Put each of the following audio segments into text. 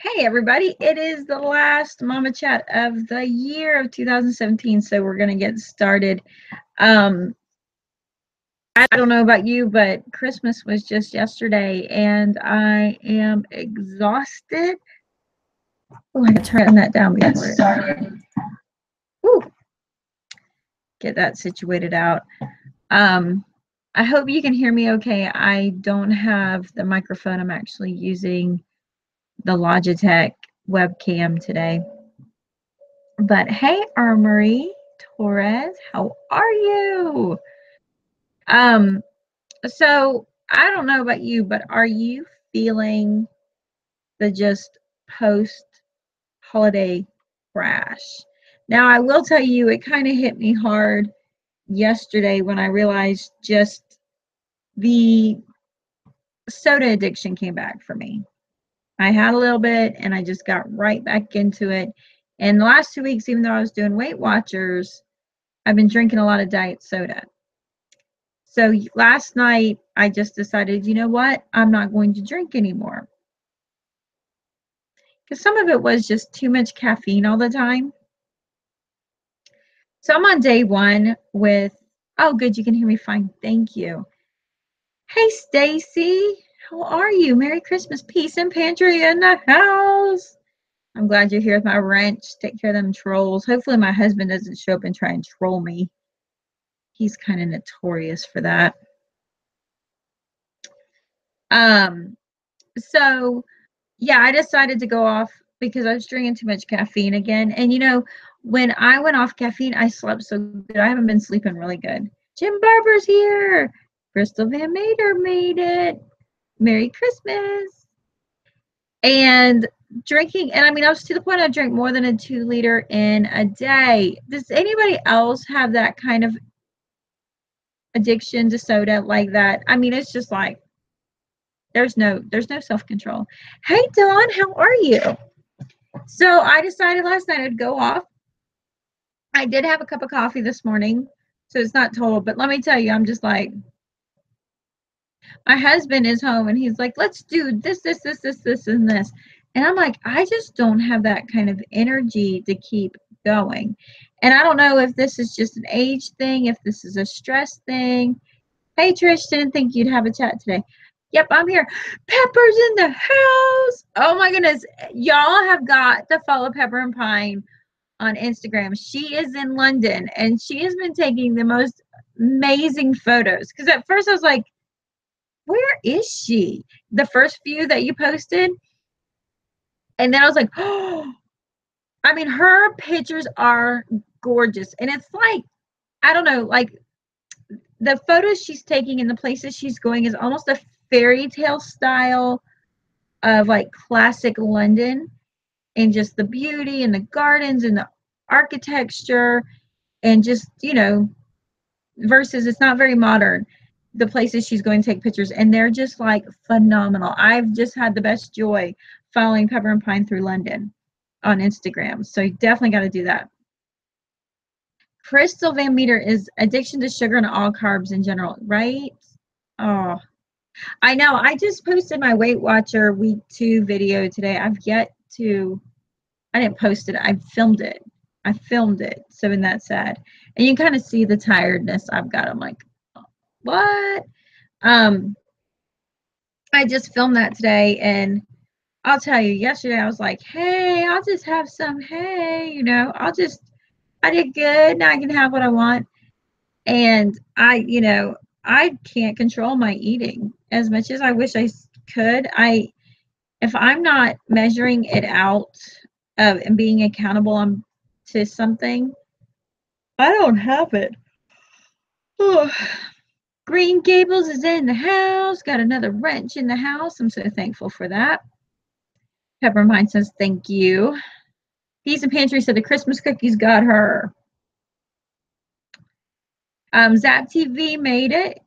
Hey everybody, it is the last Mama Chat of the year of 2017, so we're going to get started. I don't know about you, but Christmas was just yesterday and I am exhausted. Oh, I got to turn that down before it started. Woo, get that situated out. I hope you can hear me okay. I don't have the microphone. I'm actually using the Logitech webcam today. But hey, Armory Torres, how are you? Um, so I don't know about you, but are you feeling the just post holiday crash? Now, I will tell you, it kind of hit me hard yesterday when I realized just the soda addiction came back for me. I had a little bit and I just got right back into it. And the last 2 weeks, even though I was doing Weight Watchers, I've been drinking a lot of diet soda. So last night, I just decided, you know what? I'm not going to drink anymore. Because some of it was just too much caffeine all the time. So I'm on day one with, oh, good, you can hear me fine. Thank you. Hey, Stacy, how are you? Merry Christmas, peace and pantry in the house. I'm glad you're here with my wrench. Take care of them trolls. Hopefully my husband doesn't show up and try and troll me. He's kind of notorious for that. So yeah, I decided to go off because I was drinking too much caffeine again. And you know, when I went off caffeine, I slept so good. I haven't been sleeping really good. Jim Barber's here. Crystal Van Mater made it. Merry Christmas. And drinking, and I mean, I was to the point I drank more than a 2 liter in a day. Does anybody else have that kind of addiction to soda like that? I mean, it's just like there's no self-control. Hey Dawn, how are you? So I decided last night I'd go off. I did have a cup of coffee this morning, so it's not total, but let me tell you, I'm just like, my husband is home and he's like, let's do this, and this. And I'm like, I just don't have that kind of energy to keep going. And I don't know if this is just an age thing, if this is a stress thing. Hey Trish, didn't think you'd have a chat today. Yep, I'm here. Pepper's in the house. Oh my goodness. Y'all have got to follow Pepper and Pine on Instagram. She is in London and she has been taking the most amazing photos. Because at first I was like, where is she? The first few that you posted. And then I was like, oh, I mean, her pictures are gorgeous. And it's like, I don't know, like the photos she's taking and the places she's going is almost a fairy tale style of like classic London and just the beauty and the gardens and the architecture and just, you know, versus it's not very modern, the places she's going to take pictures, and they're just like phenomenal. I've just had the best joy following Pepper and Pine through London on Instagram, so you definitely got to do that. Crystal Van Meter is addiction to sugar and all carbs in general, right? Oh, I know. I just posted my Weight Watcher week 2 video today. I didn't post it. I filmed it. So isn't that sad? And you kind of see the tiredness I've got. I'm like, what? I just filmed that today, and I'll tell you, yesterday I was like, hey, I'll just have some, hey, you know, I did good, now I can have what I want. And I can't control my eating as much as I wish I could. If I'm not measuring it out and being accountable to something, I don't have it. Oh. Green Gables is in the house. Got another wrench in the house. I'm so thankful for that. Peppermint says thank you. Peace and Pantry said the Christmas cookies got her. Zap TV made it.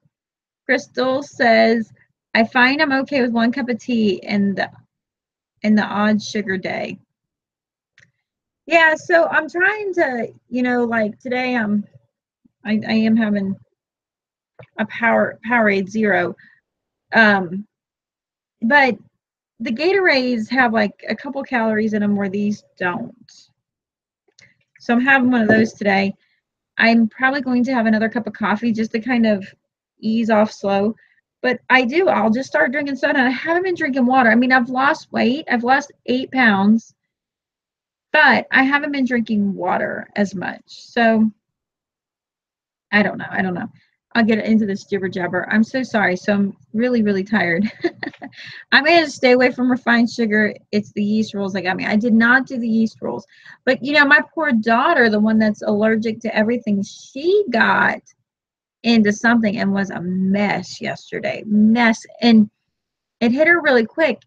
Crystal says, I find I'm okay with 1 cup of tea in the odd sugar day. Yeah, so I'm trying to, like today I am having a Powerade Zero. But the Gatorades have like a couple calories in them where these don't. So I'm having one of those today. I'm probably going to have another cup of coffee just to kind of ease off slow. But I'll just start drinking soda. I haven't been drinking water. I mean, I've lost weight. I've lost 8 pounds, but I haven't been drinking water as much. So I don't know. I don't know. I'll get into this jibber jabber. I'm so sorry. So I'm really, really tired. I'm going to stay away from refined sugar. It's the yeast rolls that got me. I did not do the yeast rolls. But, my poor daughter, the one that's allergic to everything, she got into something and was a mess yesterday. Mess. And it hit her really quick.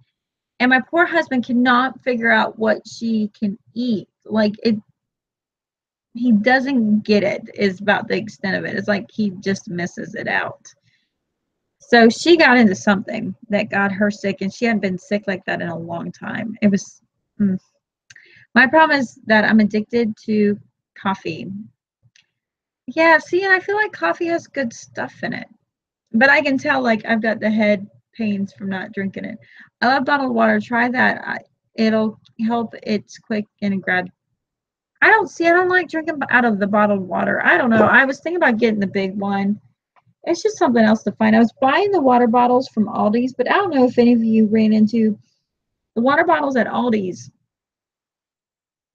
And my poor husband cannot figure out what she can eat. Like, he doesn't get it, is about the extent of it. It's like he just misses it out. So she got into something that got her sick, and she hadn't been sick like that in a long time. It was, my problem is that I'm addicted to coffee. Yeah, see, and I feel like coffee has good stuff in it. But I can tell, like, I've got the head pains from not drinking it. I love bottled water. Try that. It'll help. It's quick and grab. I don't like drinking out of the bottled water. I don't know. I was thinking about getting the big one. It's just something else to find. I was buying the water bottles from Aldi's, but I don't know if any of you ran into the water bottles at Aldi's.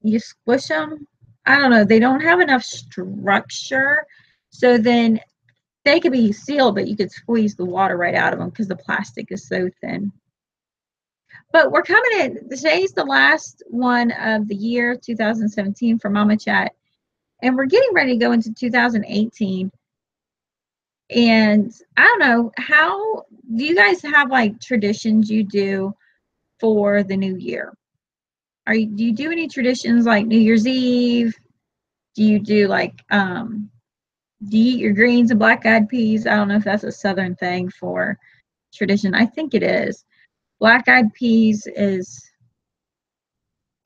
You squish them. I don't know. They don't have enough structure. So then they could be sealed, but you could squeeze the water right out of them because the plastic is so thin. But we're coming in. Today's the last one of the year 2017 for Mama Chat. And we're getting ready to go into 2018. And I don't know, how do you guys have like traditions you do for the new year? Do you do any traditions like New Year's Eve? Do you do like do you eat your greens and black eyed peas? I don't know if that's a southern thing for tradition. I think it is. Black eyed peas is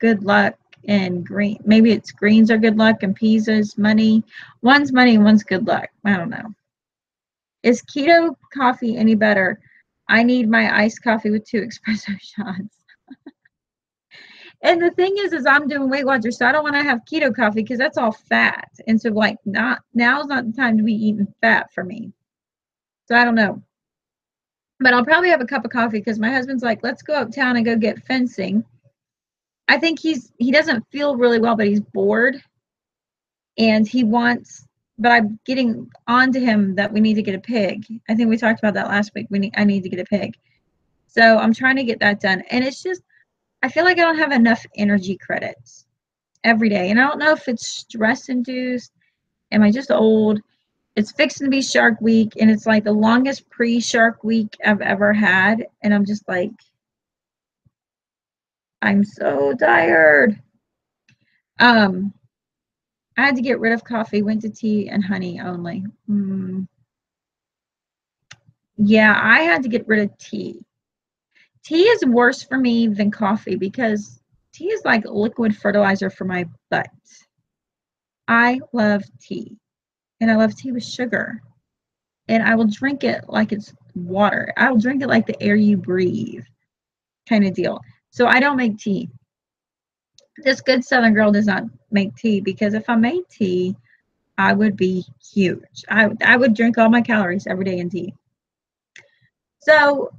good luck, and maybe it's greens are good luck and peas is money. One's money and one's good luck. I don't know. Is keto coffee any better? I need my iced coffee with 2 espresso shots. And the thing is I'm doing Weight Watchers, so I don't want to have keto coffee because that's all fat. And so like now's not the time to be eating fat for me. So I don't know. But I'll probably have a cup of coffee because my husband's like, let's go uptown and go get fencing. I think he doesn't feel really well, but he's bored. And but I'm getting on to him that we need to get a pig. I think we talked about that last week. I need to get a pig. So I'm trying to get that done. And it's just, I feel like I don't have enough energy credits every day. And I don't know if it's stress induced. Am I just old? It's fixing to be Shark Week, and it's like the longest pre-Shark Week I've ever had. And I'm just like, I'm so tired. I had to get rid of coffee, went to tea and honey only. Yeah, I had to get rid of tea. Tea is worse for me than coffee because tea is like liquid fertilizer for my butt. I love tea, and I love tea with sugar, and I will drink it like it's water. I will drink it like the air you breathe kind of deal. So I don't make tea. This good Southern girl does not make tea because if I made tea, I would be huge. I would drink all my calories every day in tea. So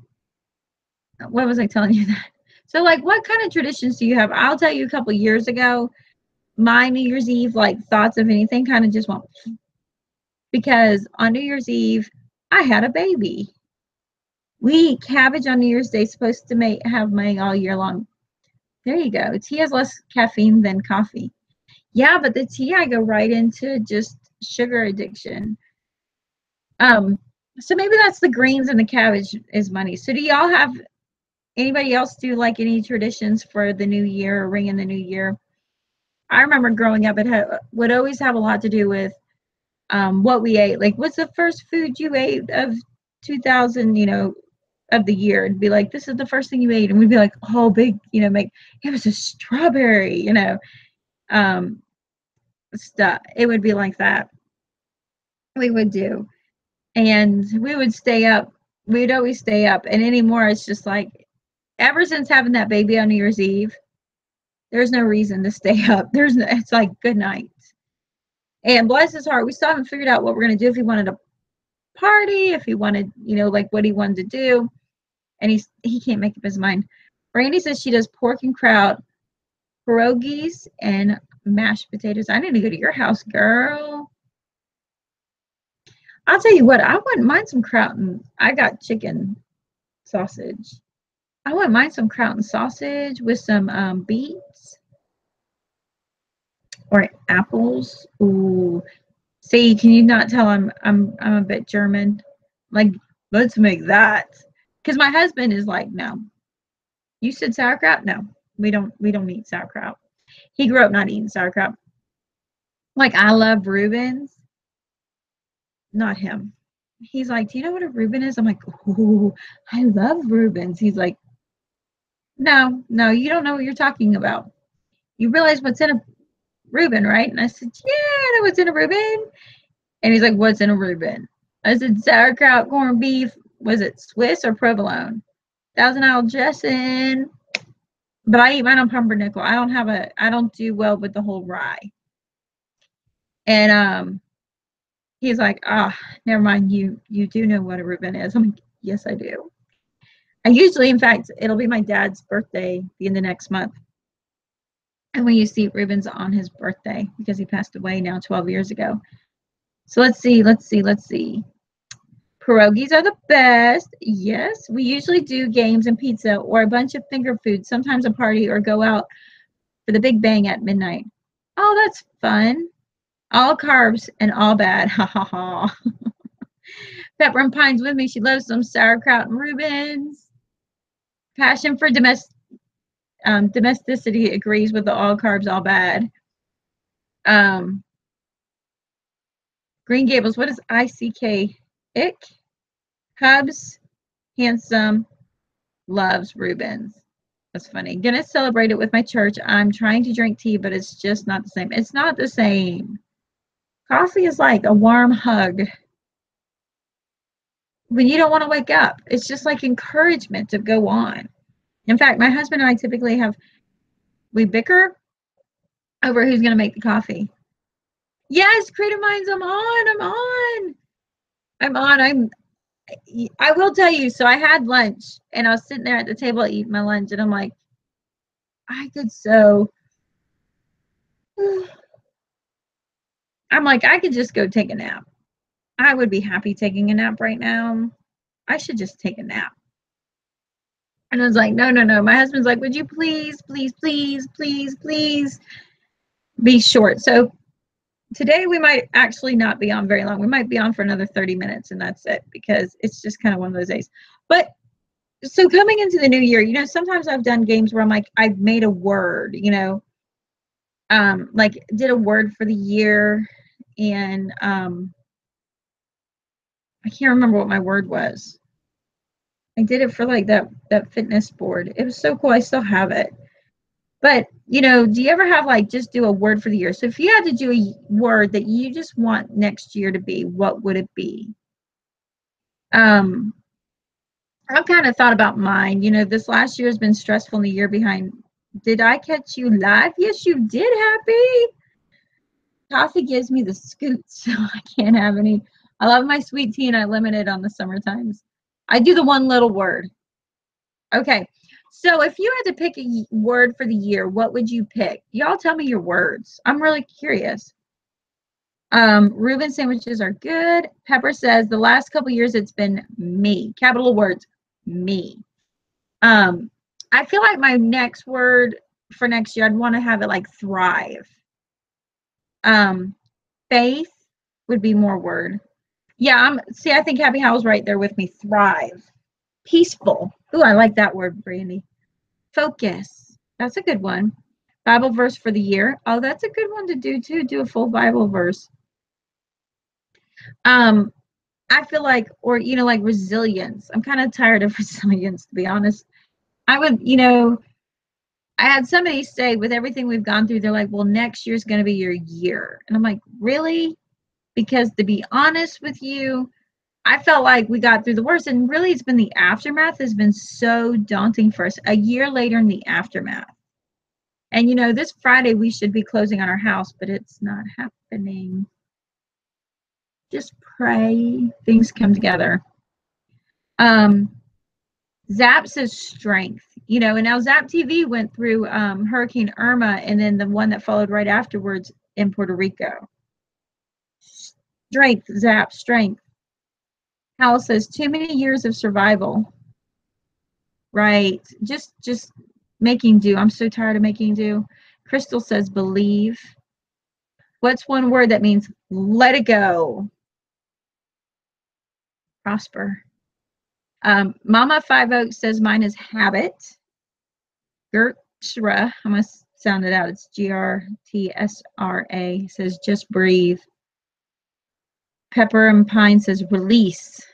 what was I telling you that? So like what kind of traditions do you have? I'll tell you, a couple years ago, my New Year's Eve like thoughts of anything kind of just went, because on New Year's Eve I had a baby. We eat cabbage on New Year's Day, supposed to have money all year long. There you go. Tea has less caffeine than coffee. Yeah, but the tea, I go right into just sugar addiction. So maybe that's the greens and the cabbage is money. So do y'all have, anybody else do like any traditions for the new year or ringing the new year? I remember growing up, would always have a lot to do with what we ate. Like, what's the first food you ate of 2000, of the year? It'd be like, this is the first thing you ate. And we'd be like, oh, big, it was a strawberry, stuff. It would be like that. We would do. And we would stay up. We'd always stay up. And anymore, it's just like ever since having that baby on New Year's Eve, there's no reason to stay up. It's like good night. And bless his heart, we still haven't figured out what we're gonna do, if he wanted to party, if he wanted, like what he wanted to do. And he can't make up his mind. Brandy says she does pork and kraut, pierogies, and mashed potatoes. I need to go to your house, girl. I'll tell you what, I wouldn't mind some kraut, and I got chicken sausage. I wouldn't mind some kraut and sausage with some beets or apples. Ooh. See, can you not tell I'm a bit German? Like, let's make that. Because my husband is like, no. You said sauerkraut? No, we don't eat sauerkraut. He grew up not eating sauerkraut. Like, I love Reubens. Not him. He's like, do you know what a Reuben is? I'm like, oh, I love Reubens. He's like, no, you don't know what you're talking about. You realize what's in a Reuben, right? And I said, yeah, I know what's in a Reuben. And he's like, what's in a Reuben? I said, sauerkraut, corned beef. Was it Swiss or provolone? Thousand Isle dressing. But I eat mine on pumpernickel. I don't do well with the whole rye. And he's like, never mind, you do know what a Reuben is. I'm like, yes, I do. I usually, in fact, it'll be my dad's birthday in the next month. And we used to eat Reubens on his birthday because he passed away now 12 years ago. So let's see. Pierogies are the best. Yes, we usually do games and pizza or a bunch of finger food, sometimes a party, or go out for the big bang at midnight. Oh, that's fun. All carbs and all bad. Ha ha ha. Pepper and Pine's with me. She loves some sauerkraut and Reubens. Passion for domesticity agrees with the all carbs, all bad. Green Gables, what is ICK? Ick? Cubs, handsome, loves Reubens. That's funny. Gonna celebrate it with my church. I'm trying to drink tea, but it's just not the same. It's not the same. Coffee is like a warm hug when you don't want to wake up. It's just like encouragement to go on. In fact, my husband and I typically we bicker over who's going to make the coffee. Yes, Creative Minds, I'm on. I will tell you, so I had lunch and I was sitting there at the table eating my lunch and I'm like, I could just go take a nap. I would be happy taking a nap right now. I should just take a nap. And I was like, no. My husband's like, would you please be short? So today we might actually not be on very long. We might be on for another 30 minutes and that's it, because it's just kind of one of those days. But so coming into the new year, sometimes I've done games where I'm like, I've made a word, like did a word for the year, and I can't remember what my word was. I did it for like that fitness board. It was so cool. I still have it. But, do you ever have like just do a word for the year? So if you had to do a word that you just want next year to be, what would it be? I've kind of thought about mine. This last year has been stressful in the year behind. Did I catch you live? Yes, you did, Happy. Coffee gives me the scoots, so I can't have any. I love my sweet tea and I limit it on the summer times. I do the one little word. Okay. So if you had to pick a word for the year, what would you pick? Y'all tell me your words. I'm really curious. Reuben sandwiches are good. Pepper says the last couple years it's been me. Capital words, me. I feel like my next word for next year, I'd want to have it like thrive. Faith would be more word. Yeah, I think Happy Howell's right there with me. Thrive. Peaceful. Ooh, I like that word, Brandy. Focus. That's a good one. Bible verse for the year. Oh, that's a good one to do too. Do a full Bible verse. I feel like, or like resilience. I'm kind of tired of resilience, to be honest. I had somebody say, with everything we've gone through, they're like, well, next year's going to be your year. And I'm like, really? Because to be honest with you, I felt like we got through the worst, and really it's been the aftermath has been so daunting for us. A year later in the aftermath. And you know, this Friday we should be closing on our house, but it's not happening. Just pray things come together. Zap says strength. You know, and now Zap TV went through Hurricane Irma, and then the one that followed right afterwards in Puerto Rico. Strength, Zap, strength. Hal says too many years of survival. Right. Just making do. I'm so tired of making do. Crystal says believe. What's one word that means let it go? Prosper. Mama Five Oaks says mine is habit. Gertrude, I'm going to sound it out. It's Grtsra. Says just breathe. Pepper and Pine says release.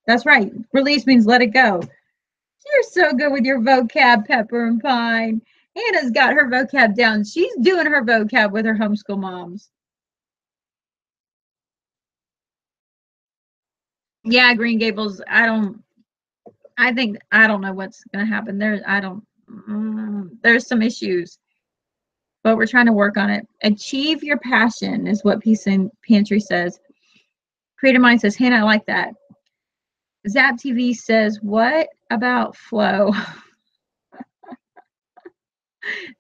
That's right. Release means let it go. You're so good with your vocab, Pepper and Pine. Hannah's got her vocab down. She's doing her vocab with her homeschool moms. Yeah, Green Gables, I don't know what's going to happen there. There's some issues, but we're trying to work on it. Achieve your passion is what Peace and Pantry says. Creative Mind says, Hannah, I like that. Zap TV says, what about flow?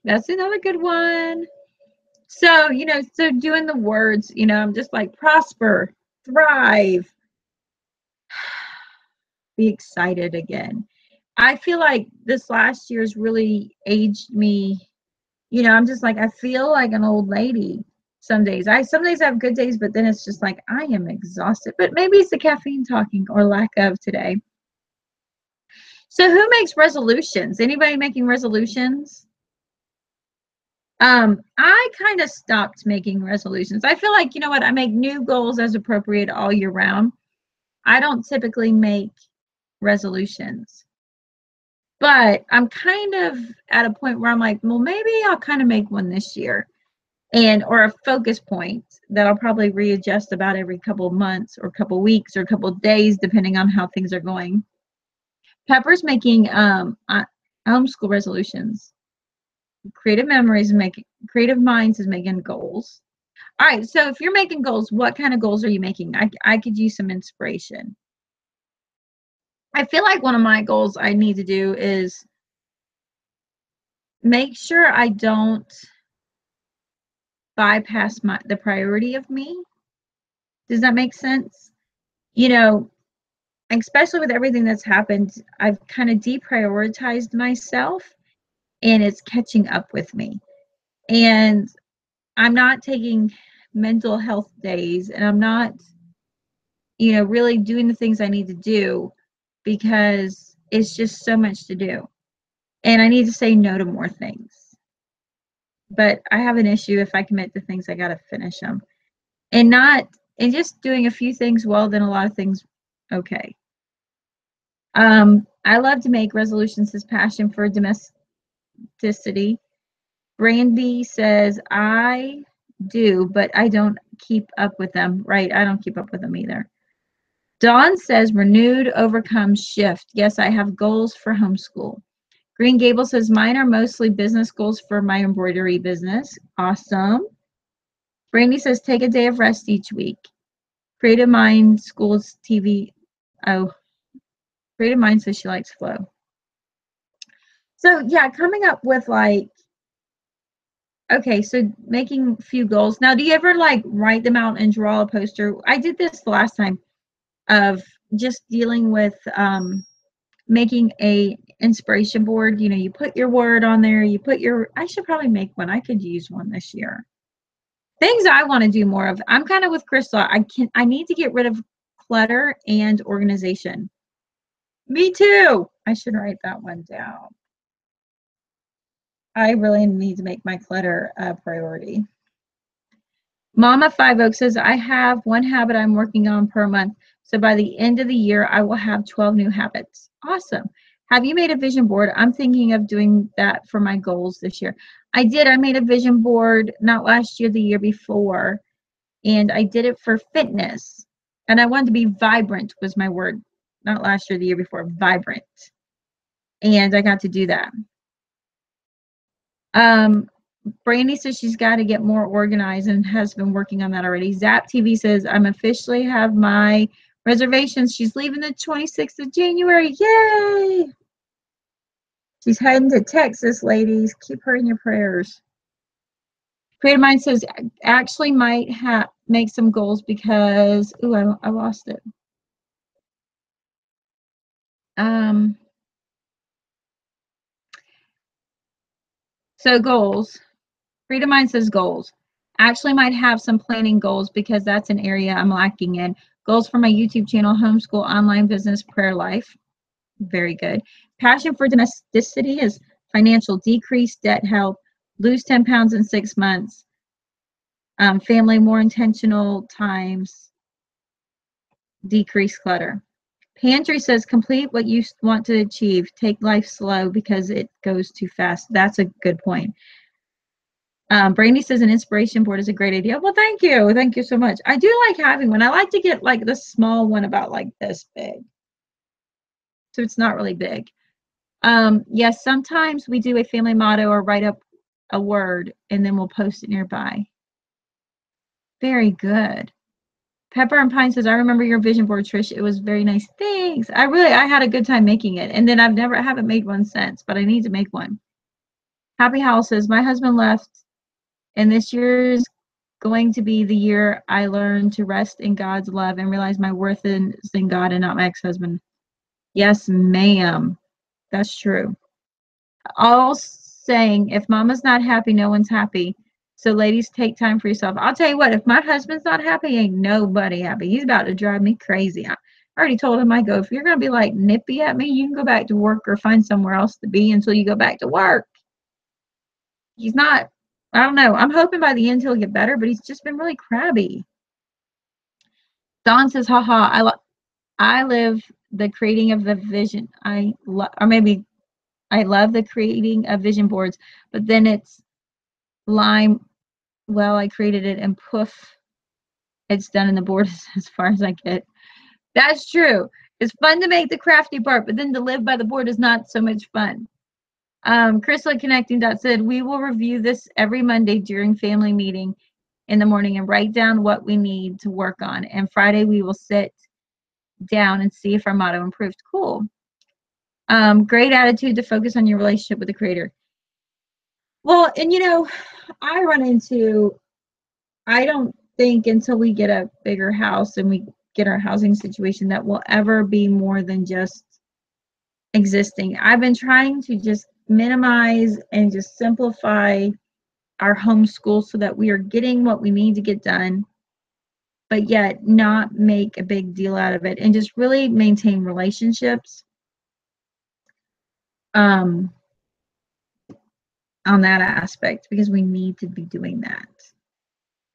That's another good one. So, you know, so doing the words, you know, I'm just like prosper, thrive, be excited again. I feel like this last year's really aged me. You know, I'm just like, I feel like an old lady some days. Some days I have good days, but then it's just like I am exhausted. But maybe it's the caffeine talking or lack of today. So who makes resolutions? Anybody making resolutions? I kind of stopped making resolutions. I feel like, you know what, I make new goals as appropriate all year round. I don't typically make resolutions. But I'm kind of at a point where I'm like, well, maybe I'll kind of make one this year. Or a focus point that I'll probably readjust about every couple of months or couple of weeks or a couple of days, depending on how things are going. Pepper's making homeschool resolutions. Creative Minds is making goals. All right, so if you're making goals, what kind of goals are you making? I could use some inspiration. I feel like one of my goals I need to do is make sure I don't bypass the priority of me. Does that make sense? You know, especially with everything that's happened, I've kind of deprioritized myself and it's catching up with me. And I'm not taking mental health days and I'm not, you know, really doing the things I need to do because it's just so much to do. And I need to say no to more things. But I have an issue if I commit to things, I got to finish them. And just doing a few things well, then a lot of things okay. I love to make resolutions as passion for domesticity. Brandy says, I do, but I don't keep up with them. Right, I don't keep up with them either. Dawn says, renewed, overcome, shift. Yes, I have goals for homeschool. Green Gable says, mine are mostly business goals for my embroidery business. Awesome. Brandy says, take a day of rest each week. Creative Mind Schools TV. Oh, Creative Mind says she likes flow. So yeah, coming up with like, okay, so making a few goals. Now, do you ever like write them out and draw a poster? I did this the last time of just dealing with making a inspiration board. You know, you put your word on there, I should probably make one. I could use one this year. Things I want to do more of. I'm kind of with Crystal. I need to get rid of clutter and organization. Me too. I should write that one down. I really need to make my clutter a priority. Mama Five Oaks says, I have one habit I'm working on per month. So by the end of the year, I will have 12 new habits. Awesome. Have you made a vision board? I'm thinking of doing that for my goals this year. I did. I made a vision board, not last year, the year before. And I did it for fitness. And I wanted to be vibrant was my word. Not last year, the year before, vibrant. And I got to do that. Brandy says she's got to get more organized and has been working on that already. Zap TV says, I'm officially have my reservations. She's leaving the 26th of January. Yay! She's heading to Texas, ladies. Keep her in your prayers. Creative Mind says, actually might make some goals because, ooh, I lost it. So goals. Freedom Mind says goals. Actually might have some planning goals because that's an area I'm lacking in. Goals for my YouTube channel, homeschool, online business, prayer life. Very good. Passion for domesticity is financial decrease, debt help, lose 10 pounds in 6 months, family more intentional times, decrease clutter. Pantry says complete what you want to achieve. Take life slow because it goes too fast. That's a good point. Brandy says an inspiration board is a great idea. Well, thank you. Thank you so much. I do like having one. I like to get like the small one about like this big. So it's not really big. Yes, sometimes we do a family motto or write up a word and then we'll post it nearby. Very good. Pepper and Pine says, I remember your vision board, Trish. It was very nice. Thanks. I had a good time making it. And then I haven't made one since, but I need to make one. Happy Howl says, my husband left and this year's going to be the year I learn to rest in God's love and realize my worth is in God and not my ex-husband. Yes, ma'am. That's true. All saying, if mama's not happy, no one's happy. So ladies, take time for yourself. I'll tell you what, if my husband's not happy, ain't nobody happy. He's about to drive me crazy. I already told him, I go, if you're going to be like nippy at me, you can go back to work or find somewhere else to be until you go back to work. He's not, I don't know. I'm hoping by the end he'll get better, but he's just been really crabby. Dawn says, haha, I live the creating of the vision. I love the creating of vision boards, but then it's lime. Well, I created it and poof, it's done and the board is as far as I get. That's true. It's fun to make the crafty part, but then to live by the board is not so much fun. Crystal Connecting Dot said, we will review this every Monday during family meeting in the morning and write down what we need to work on. And Friday we will sit down and see if our motto improved. Cool. Great attitude to focus on your relationship with the creator. Well, and I don't think until we get a bigger house and we get our housing situation that will ever be more than just existing. I've been trying to just minimize and just simplify our homeschool so that we are getting what we need to get done, but yet not make a big deal out of it and just really maintain relationships on that aspect, because we need to be doing that.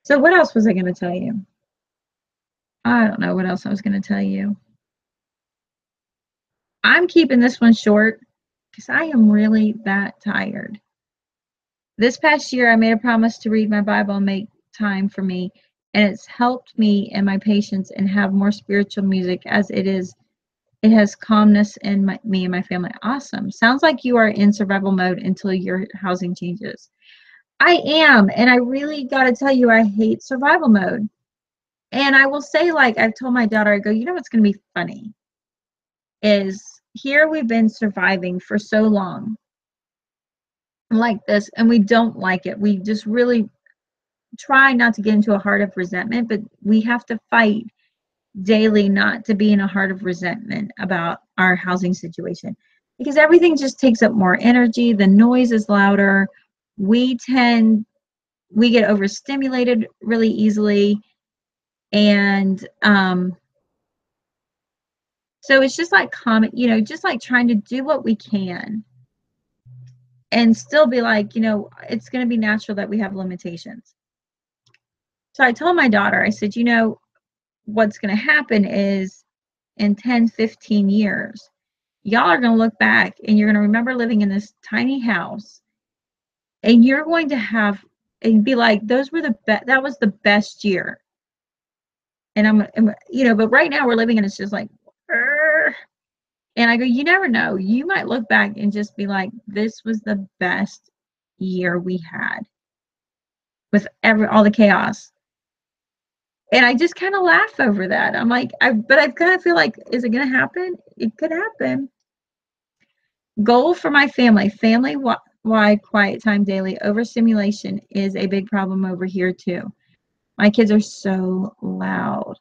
So what else was I going to tell you? I don't know what else I was going to tell you. I'm keeping this one short because I am really that tired. This past year, I made a promise to read my Bible and make time for me, and it's helped me and my patience and have more spiritual music as it has calmness in me and my family. Awesome. Sounds like you are in survival mode until your housing changes. I am, and I really got to tell you, I hate survival mode. And I will say, like I've told my daughter, I go, what's going to be funny is here we've been surviving for so long like this, and we don't like it. We just really try not to get into a heart of resentment, but we have to fight daily not to be in a heart of resentment about our housing situation, because everything just takes up more energy. The noise is louder. We get overstimulated really easily. And so it's just like just like trying to do what we can and still be like, it's going to be natural that we have limitations. So I told my daughter, I said, what's going to happen is in 10, 15 years, y'all are going to look back and you're going to remember living in this tiny house, and you're going to have and be like, that was the best year. And but right now we're living and it's just like, "Urgh." And I go, you never know. You might look back and just be like, this was the best year we had with all the chaos. And I just kind of laugh over that. I'm like, but I kind of feel like, is it going to happen? It could happen. Goal for my family wide quiet time daily. Overstimulation is a big problem over here too. My kids are so loud.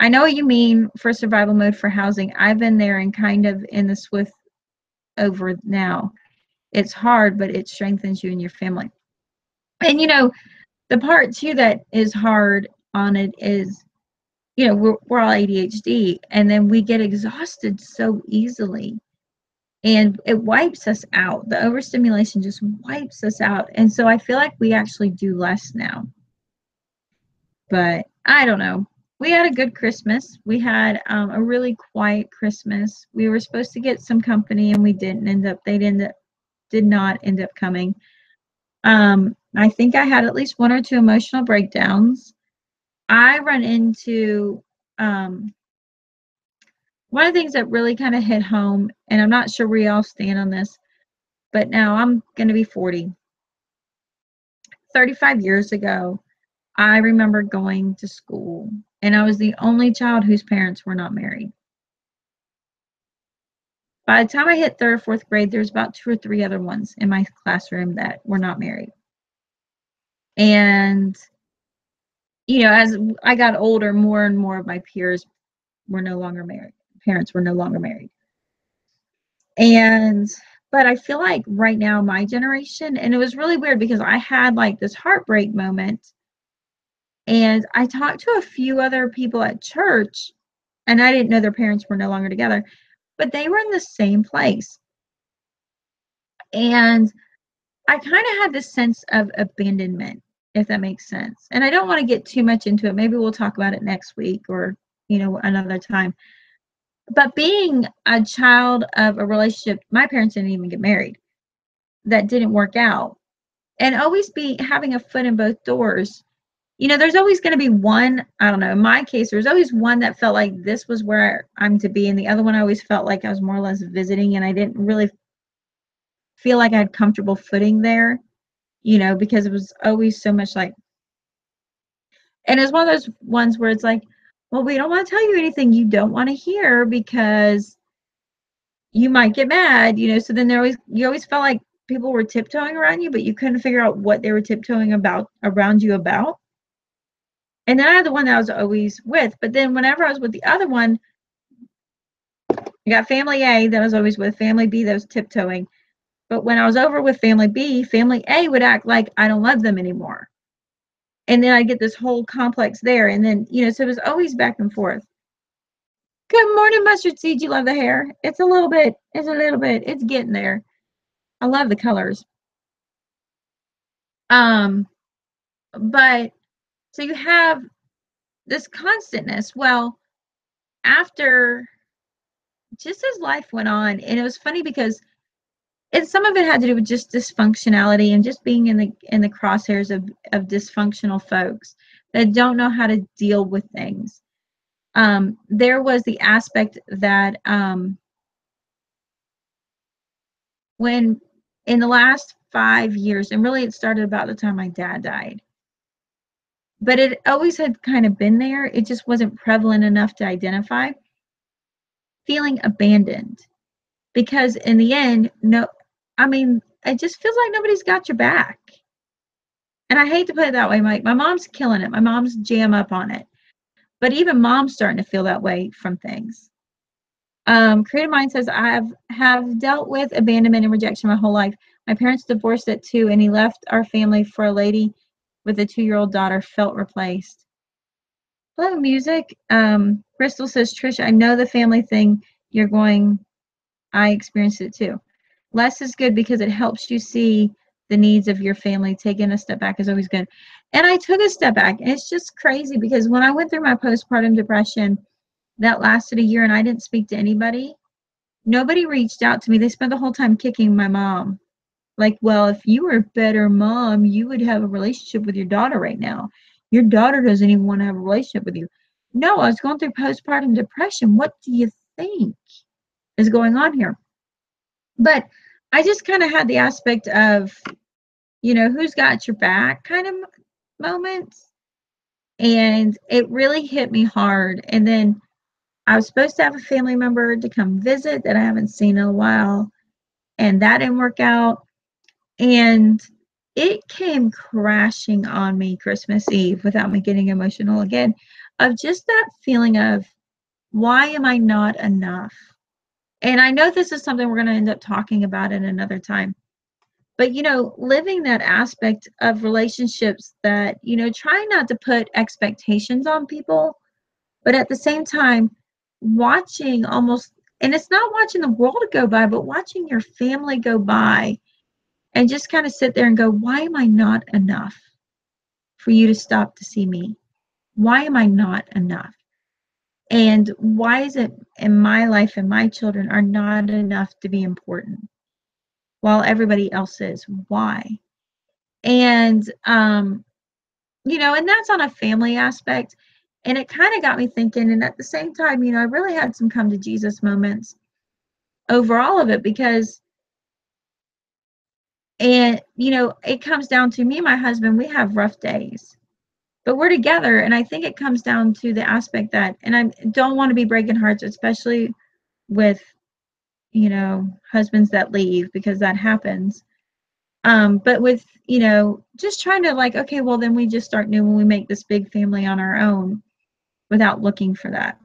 I know what you mean for survival mode for housing. I've been there and kind of in the swift over now. It's hard, but it strengthens you and your family. And the part too that is hard on it is, we're all ADHD, and then we get exhausted so easily, and it wipes us out. The overstimulation just wipes us out, and so I feel like we actually do less now. But I don't know. We had a good Christmas. We had a really quiet Christmas. We were supposed to get some company, and we didn't end up. They did not end up coming. I think I had at least one or two emotional breakdowns. I run into one of the things that really kind of hit home, and I'm not sure where y'all stand on this, but now I'm going to be 40. 35 years ago, I remember going to school, and I was the only child whose parents were not married. By the time I hit third or fourth grade, there's about 2 or 3 other ones in my classroom that were not married. And, as I got older, more and more of my peers were no longer married. Parents were no longer married. But I feel like right now, my generation, and it was really weird because I had like this heartbreak moment, and I talked to a few other people at church, and I didn't know their parents were no longer together, but they were in the same place. And I kind of had this sense of abandonment, if that makes sense. And I don't want to get too much into it. Maybe we'll talk about it next week or, another time. But being a child of a relationship, my parents didn't even get married, that didn't work out. And always be having a foot in both doors. There's always going to be one, I don't know, in my case, there's always one that felt like this was where I'm to be. And the other one, I always felt like I was more or less visiting, and I didn't really feel like I had comfortable footing there, because it was always so much like, and it's one of those ones where it's like, well, we don't want to tell you anything you don't want to hear because you might get mad, so then you always felt like people were tiptoeing around you, but you couldn't figure out what they were tiptoeing around you about. And then I had the one that I was always with, but then whenever I was with the other one, I got family A that I was always with, family B that was tiptoeing. But when I was over with family B, family A would act like I don't love them anymore. And then I get this whole complex there. And then, so it was always back and forth. Good morning, Mustard Seed. You love the hair? It's a little bit. It's getting there. I love the colors. But so you have this constantness. Well, after, just as life went on, and it was funny because some of it had to do with just dysfunctionality and just being in the crosshairs of dysfunctional folks that don't know how to deal with things. There was the aspect that when in the last 5 years, and really it started about the time my dad died, but it always had kind of been there. It just wasn't prevalent enough to identify. Feeling abandoned, because in the end, it just feels like nobody's got your back. And I hate to put it that way, Mike. My mom's killing it. My mom's jam up on it. But even mom's starting to feel that way from things. Creative Mind says, I have dealt with abandonment and rejection my whole life. My parents divorced at 2, and he left our family for a lady with a 2-year-old daughter, felt replaced. Hello, music. Crystal says, Trish, I know the family thing you're going, I experienced it too. Less is good because it helps you see the needs of your family. Taking a step back is always good. And I took a step back, and it's just crazy because when I went through my postpartum depression that lasted a year and I didn't speak to anybody, nobody reached out to me. They spent the whole time kicking my mom. Like, well, if you were a better mom, you would have a relationship with your daughter right now. Your daughter doesn't even want to have a relationship with you. no, I was going through postpartum depression. What do you think is going on here? But I just kind of had the aspect of, who's got your back kind of moments. And it really hit me hard. And then I was supposed to have a family member to come visit that I haven't seen in a while, and that didn't work out. And it came crashing on me Christmas Eve without me getting emotional again, of just that feeling of, why am I not enough? And I know this is something we're going to end up talking about at another time. But, living that aspect of relationships that, trying not to put expectations on people, but at the same time, watching almost, and it's not watching the world go by, but watching your family go by and just kind of sit there and go, why am I not enough for you to stop to see me? Why am I not enough? And why is it in my life and my children are not enough to be important while everybody else is? Why? And, and that's on a family aspect. And it kind of got me thinking. And at the same time, I really had some come to Jesus moments over all of it because, and, it comes down to me and my husband, we have rough days, but we're together. And I think it comes down to the aspect that, and I don't want to be breaking hearts, especially with, husbands that leave, because that happens. But with, just trying to like, okay, well, then we just start new when we make this big family on our own without looking for that.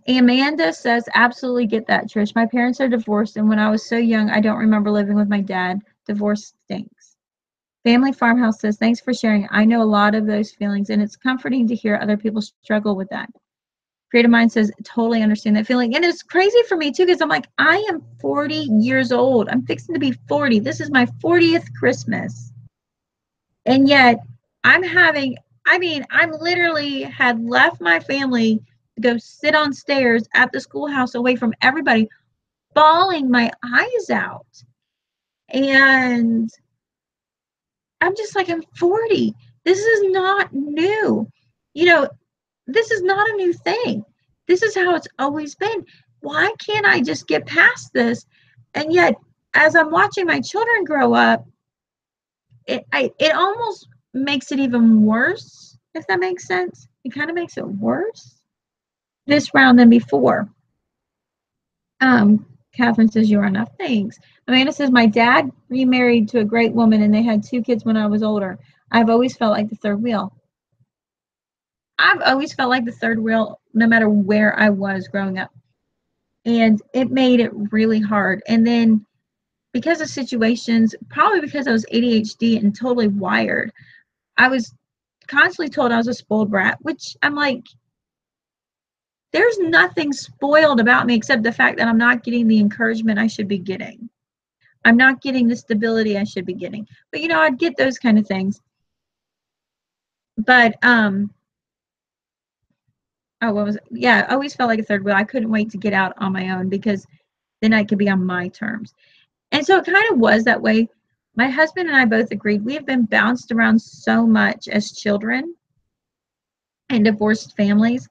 Amanda says, absolutely get that, Trish. My parents are divorced, and when I was so young, I don't remember living with my dad. Divorce stinks. Family Farmhouse says, thanks for sharing. I know a lot of those feelings, and it's comforting to hear other people struggle with that. Creative Mind says, totally understand that feeling. And it's crazy for me, too, because I'm like, I am 40 years old. I'm fixing to be 40. This is my 40th Christmas. And yet, I'm literally had left my family to go sit on stairs at the schoolhouse away from everybody, bawling my eyes out. And I'm just like, I'm 40. This is not new. This is not a new thing. This is how it's always been. Why can't I just get past this? And yet, as I'm watching my children grow up, it almost makes it even worse, if that makes sense. It kind of makes it worse this round than before. Catherine says, you are enough. Thanks. Amanda says, my dad remarried to a great woman and they had 2 kids when I was older. I've always felt like the third wheel. I've always felt like the third wheel, no matter where I was growing up. And it made it really hard. And then because of situations, probably because I was ADHD and totally wired, I was constantly told I was a spoiled brat, which I'm like, there's nothing spoiled about me except the fact that I'm not getting the encouragement I should be getting. I'm not getting the stability I should be getting. But I'd get those kind of things. But what was it? Yeah, I always felt like a third wheel. I couldn't wait to get out on my own because then I could be on my terms. And so it kind of was that way. My husband and I both agreed we have been bounced around so much as children and divorced families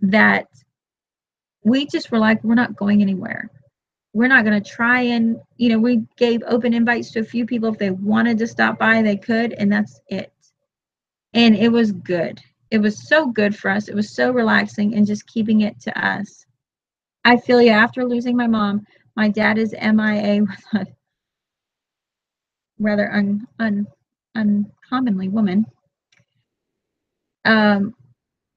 that we just were like, we're not going anywhere. We're not going to try and, we gave open invites to a few people. If they wanted to stop by, they could, and that's it. And it was good. It was so good for us. It was so relaxing and just keeping it to us. I feel you. After losing my mom, my dad is MIA with a rather uncommonly woman.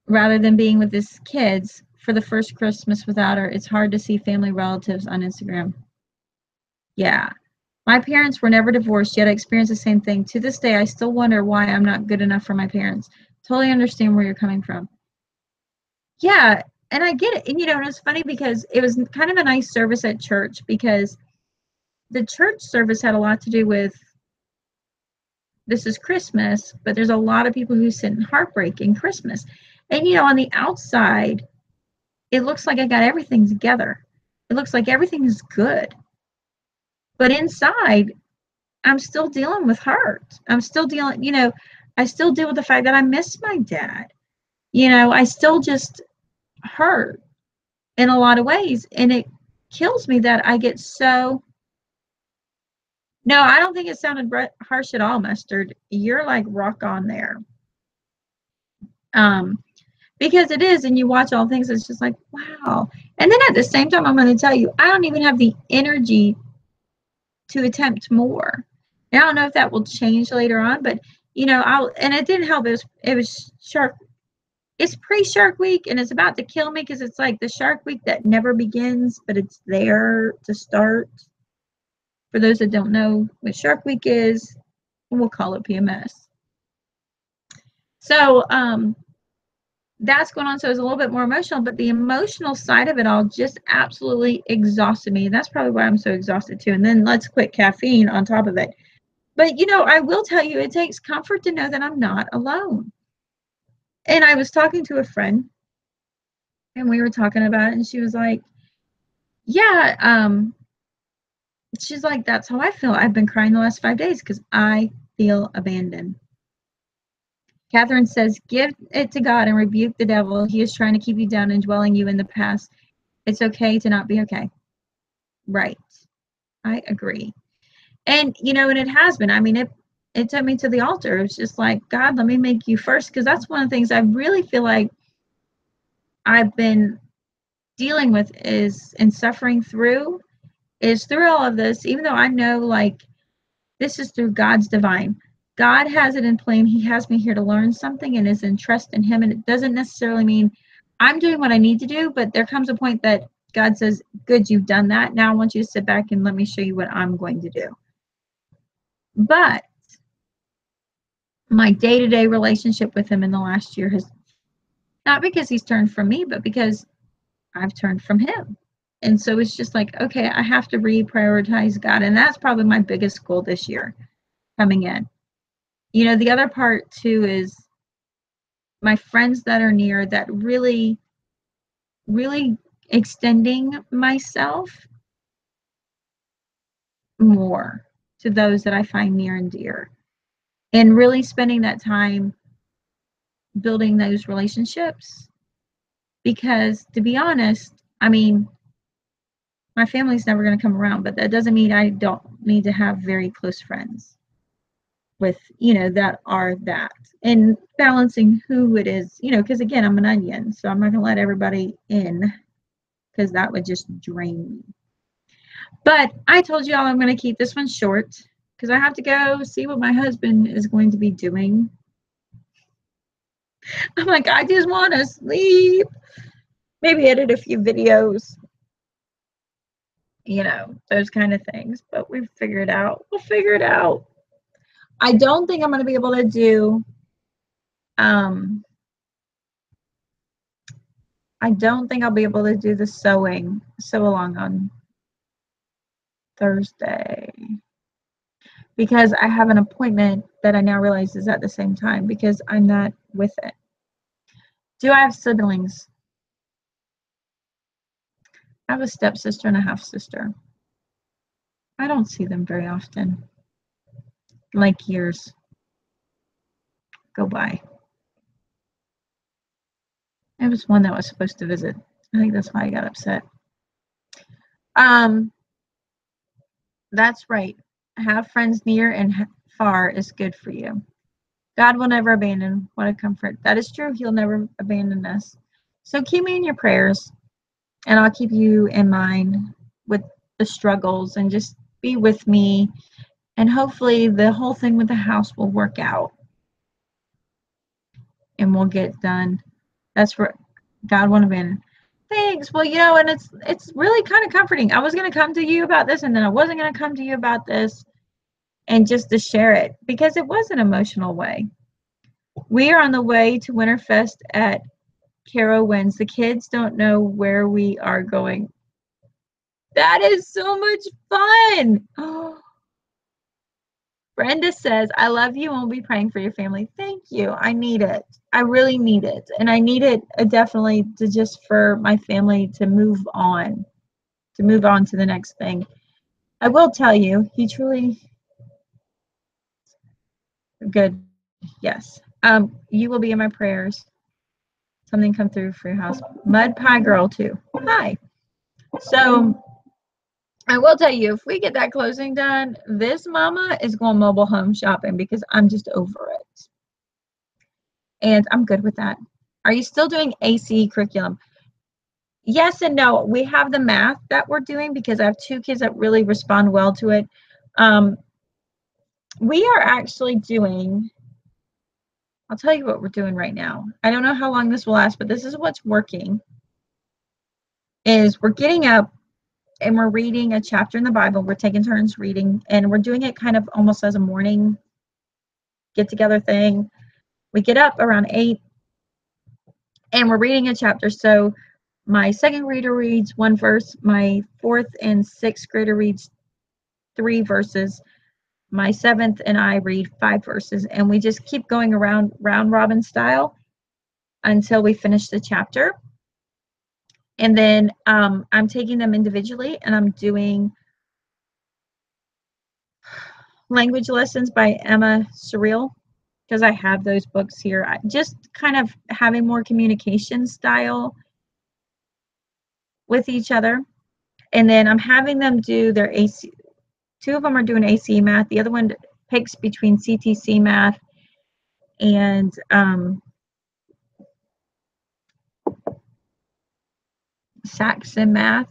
Rather than being with his kids for the first Christmas without her, it's hard to see family relatives on Instagram. Yeah. My parents were never divorced, yet I experienced the same thing. To this day, I still wonder why I'm not good enough for my parents. Totally understand where you're coming from. Yeah, and I get it. And and it's funny because it was kind of a nice service at church because the church service had a lot to do with this is Christmas, but there's a lot of people who sit in heartbreak in Christmas. And on the outside, it looks like I got everything together. It looks like everything is good. But inside, I'm still dealing with hurt. I'm still dealing, I still deal with the fact that I miss my dad. You know, I still just hurt in a lot of ways. And it kills me that I get so. No, I don't think it sounded harsh at all, Mustard. You're like rock on there. Um, because it is, and you watch all things, it's just like, wow. And then at the same time, I'm going to tell you, I don't even have the energy to attempt more. And I don't know if that will change later on, but you know, and it didn't help. It was Shark. It's pre-Shark Week, and it's about to kill me because it's like the Shark Week that never begins, but it's there to start. For those that don't know what Shark Week is, we'll call it PMS. So that's going on. So it's a little bit more emotional, but the emotional side of it all just absolutely exhausted me. And that's probably why I'm so exhausted too. And then let's quit caffeine on top of it. But you know, I will tell you, it takes comfort to know that I'm not alone. And I was talking to a friend, and we were talking about it, and she was like, yeah, she's like, that's how I feel. I've been crying the last 5 days because I feel abandoned. Catherine says, give it to God and rebuke the devil. He is trying to keep you down and dwelling you in the past. It's okay to not be okay. Right. I agree. And, you know, and it has been. I mean, it took me to the altar. It's just like, God, let me make you first. Because that's one of the things I really feel like I've been dealing with is, and suffering through, is through all of this, even though I know, like, this is through God's divine. God has it in plan. He has me here to learn something and is in trust in him. And it doesn't necessarily mean I'm doing what I need to do, but there comes a point that God says, good, you've done that. Now I want you to sit back and let me show you what I'm going to do. But my day-to-day relationship with him in the last year has, not because he's turned from me, but because I've turned from him. And so it's just like, okay, I have to reprioritize God. And that's probably my biggest goal this year coming in. You know, the other part too is my friends that are near, that really, really extending myself more to those that I find near and dear, and really spending that time building those relationships. Because to be honest, I mean, my family's never going to come around, but that doesn't mean I don't need to have very close friends with, you know, that are that, and balancing who it is, you know, because again, I'm an onion, so I'm not going to let everybody in because that would just drain me. But I told y'all I'm going to keep this one short because I have to go see what my husband is going to be doing. I'm like, I just want to sleep. Maybe edit a few videos, you know, those kind of things. But we'll figure it out. We'll figure it out. I don't think I'm going to be able to do, I don't think I'll be able to do the sew along on Thursday because I have an appointment that I now realize is at the same time because I'm not with it. Do I have siblings? I have a stepsister and a half sister. I don't see them very often. Like years go by. There was one that was supposed to visit. I think that's why I got upset. That's right. Have friends near and far is good for you. God will never abandon. What a comfort. That is true. He'll never abandon us. So keep me in your prayers, and I'll keep you in mind with the struggles, and just be with me. And hopefully the whole thing with the house will work out and we'll get done. That's where God won't abandon. Thanks. Well, you know, and it's really kind of comforting. I was going to come to you about this, and then I wasn't going to come to you about this, and just to share it because it was an emotional way. We are on the way to Winterfest at Carowinds. The kids don't know where we are going. That is so much fun. Oh. Brenda says, I love you and we'll be praying for your family. Thank you. I need it. I really need it. And I need it definitely to just for my family to move on to the next thing. I will tell you, he truly good. Yes. You will be in my prayers. Something come through for your house. Mud Pie Girl too. Hi. So I will tell you, if we get that closing done, this mama is going mobile home shopping because I'm just over it. And I'm good with that. Are you still doing AC curriculum? Yes and no. We have the math that we're doing because I have two kids that really respond well to it. We are actually doing, I'll tell you what we're doing right now. I don't know how long this will last, but this is what's working. Is we're getting up and we're reading a chapter in the Bible. We're taking turns reading, and we're doing it kind of almost as a morning get together thing. We get up around 8 and we're reading a chapter. So my second grader reads one verse, my fourth and sixth grader reads 3 verses, my seventh and I read 5 verses, and we just keep going around round robin style until we finish the chapter. And then I'm taking them individually and I'm doing language lessons by Emma Surreal because I have those books here. Just kind of having more communication style with each other. And then I'm having them do their AC. 2 of them are doing AC math. The other one picks between CTC math and Saxon math.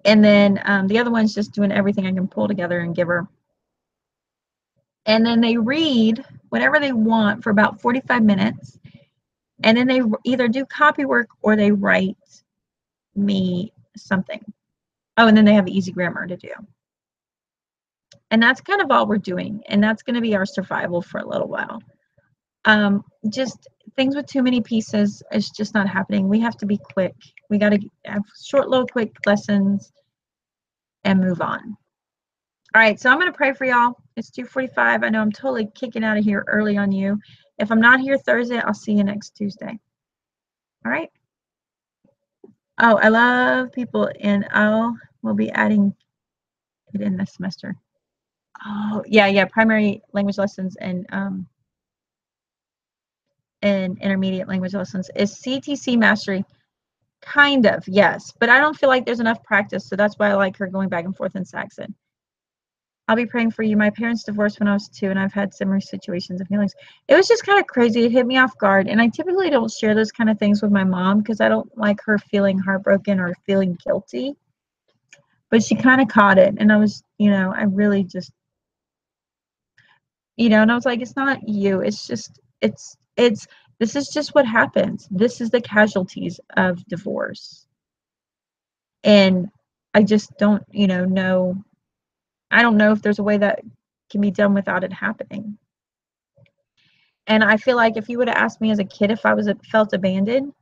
And then the other one's just doing everything I can pull together and give her. And then they read whatever they want for about 45 minutes. And then they either do copy work or they write me something. Oh, and then they have easy grammar to do. And that's kind of all we're doing. And that's going to be our survival for a little while. Just things with too many pieces is just not happening. We have to be quick. We got to have short, little, quick lessons and move on. All right, so I'm going to pray for y'all. It's 2:45. I know I'm totally kicking out of here early on you. If I'm not here Thursday, I'll see you next Tuesday. All right? Oh, I love people, and we'll be adding it in this semester. Oh, yeah, primary language lessons and intermediate language lessons. Is CTC mastery? Kind of, yes, but I don't feel like there's enough practice, so that's why I like her going back and forth in Saxon. I'll be praying for you. My parents divorced when I was 2, and I've had similar situations and feelings. It was just kind of crazy. It hit me off guard, and I typically don't share those kind of things with my mom because I don't like her feeling heartbroken or feeling guilty. But she kind of caught it, and I was, I really just, and I was like, it's not you. It's just, this is just what happens. This is the casualties of divorce. And I just don't, know. I don't know if there's a way that can be done without it happening. And I feel like if you would have asked me as a kid if I felt abandoned,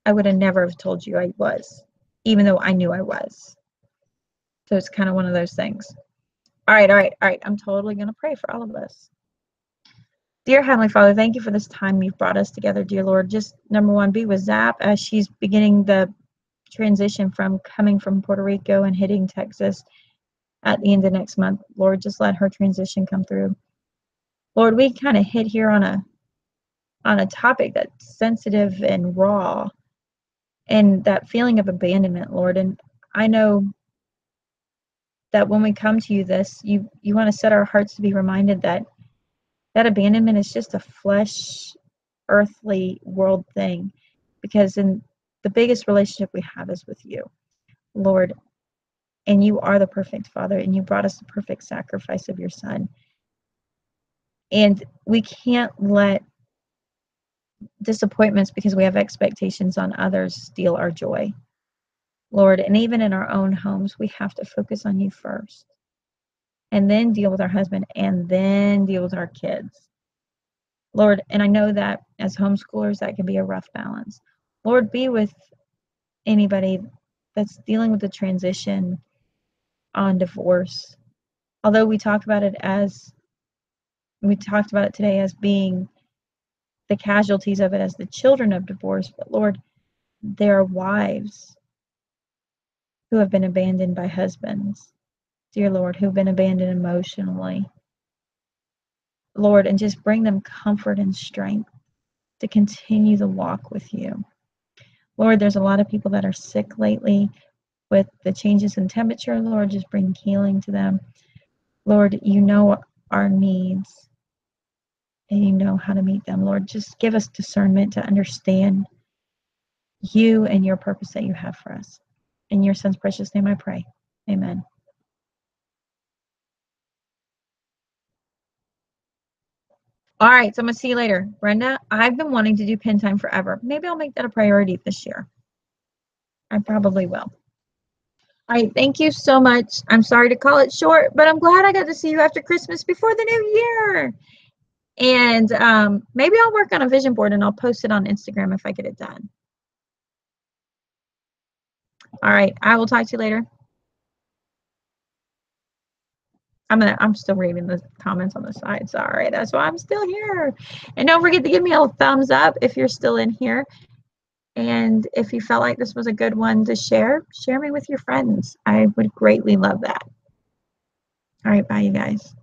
I would have never have told you I was, even though I knew I was. So it's kind of one of those things. All right. I'm totally going to pray for all of us. Dear Heavenly Father, thank you for this time you've brought us together, dear Lord. Just number one, be with Zap as she's beginning the transition from coming from Puerto Rico and hitting Texas at the end of next month. Lord, just let her transition come through. Lord, we kind of hit here on a topic that's sensitive and raw, and that feeling of abandonment, Lord. And I know that when we come to you you want to set our hearts to be reminded that abandonment is just a flesh, earthly world thing, because in the biggest relationship we have is with you, Lord. And you are the perfect Father, and you brought us the perfect sacrifice of your Son. And we can't let disappointments because we have expectations on others steal our joy, Lord. And even in our own homes, we have to focus on you first, and then deal with our husband, and then deal with our kids, Lord. And I know that as homeschoolers, that can be a rough balance. Lord, be with anybody that's dealing with the transition on divorce. Although we talked about it today as being the casualties of it as the children of divorce, but Lord, there are wives who have been abandoned by husbands, dear Lord, who've been abandoned emotionally. Lord, and just bring them comfort and strength to continue the walk with you. Lord, there's a lot of people that are sick lately with the changes in temperature. Lord, just bring healing to them. Lord, you know our needs and you know how to meet them. Lord, just give us discernment to understand you and your purpose that you have for us. In your son's precious name I pray. Amen. All right, so I'm going to see you later. Brenda, I've been wanting to do pen time forever. Maybe I'll make that a priority this year. I probably will. All right, thank you so much. I'm sorry to call it short, but I'm glad I got to see you after Christmas before the new year. And maybe I'll work on a vision board and I'll post it on Instagram if I get it done. All right, I will talk to you later. I'm still reading the comments on the side. Sorry, that's why I'm still here. And don't forget to give me a thumbs up if you're still in here. And if you felt like this was a good one to share me with your friends. I would greatly love that. All right, bye, you guys.